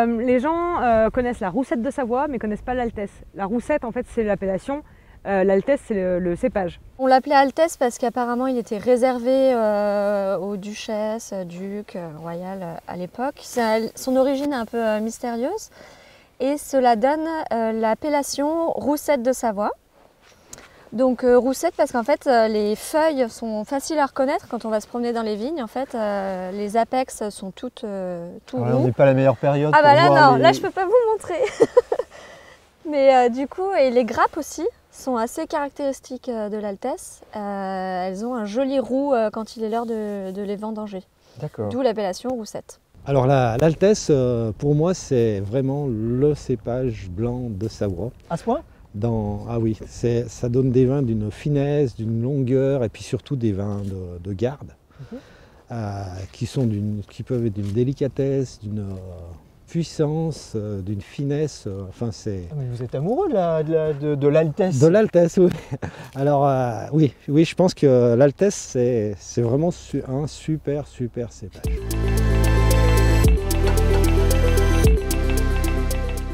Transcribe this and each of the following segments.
les gens connaissent la roussette de Savoie, mais connaissent pas l'Altesse. La roussette, en fait, c'est l'appellation. L'Altesse, c'est le cépage. On l'appelait Altesse parce qu'apparemment il était réservé aux duchesses, ducs, royales à l'époque. Son origine est un peu mystérieuse et cela donne l'appellation roussette de Savoie. Donc roussette parce qu'en fait les feuilles sont faciles à reconnaître quand on va se promener dans les vignes. En fait, les apex sont tout roux. On n'est pas la meilleure période. Ah bah là non, là je peux pas vous montrer. Mais du coup, et les grappes aussi sont assez caractéristiques de l'Altesse. Elles ont un joli roux quand il est l'heure de les vendanger. D'accord. D'où l'appellation roussette. Alors l'Altesse, pour moi, c'est vraiment le cépage blanc de Savoie. À ce point? Ah oui, ça donne des vins d'une finesse, d'une longueur et puis surtout des vins de garde qui peuvent être d'une délicatesse, d'une puissance, d'une finesse. Enfin, c'est. Ah, mais vous êtes amoureux de l'Altesse? De l'Altesse, oui. Alors oui, je pense que l'Altesse, c'est vraiment un super cépage.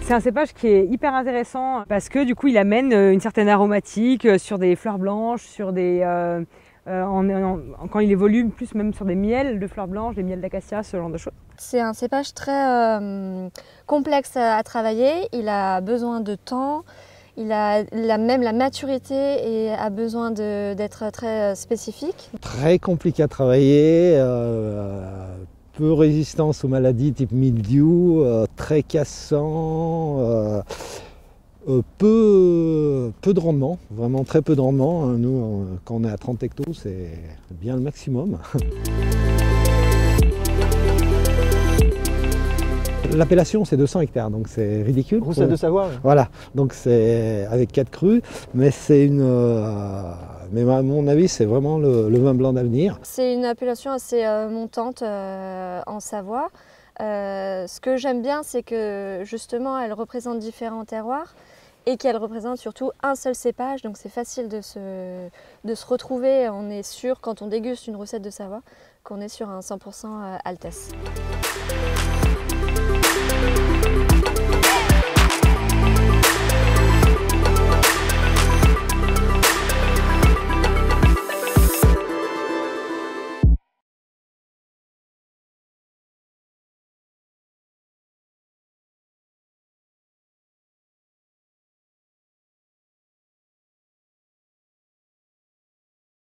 C'est un cépage qui est hyper intéressant parce que du coup il amène une certaine aromatique sur des fleurs blanches, sur des, quand il évolue plus même sur des miels de fleurs blanches, des miels d'acacia, ce genre de choses. C'est un cépage très complexe à travailler, il a besoin de temps, il a même la maturité et a besoin d'être très spécifique. Très compliqué à travailler. Peu résistance aux maladies type mildiou, très cassant, peu de rendement, vraiment très peu de rendement. Nous, quand on est à 30 hectos, c'est bien le maximum. L'appellation, c'est 200 hectares, donc c'est ridicule. Roussette de Savoie. Ouais. Voilà, donc c'est avec 4 crus, mais c'est mais à mon avis, c'est vraiment le vin blanc d'avenir. C'est une appellation assez montante en Savoie. Ce que j'aime bien, c'est que justement, elle représente différents terroirs et qu'elle représente surtout un seul cépage. Donc c'est facile de se retrouver. On est sûr, quand on déguste une roussette de Savoie, qu'on est sur un 100% Altesse.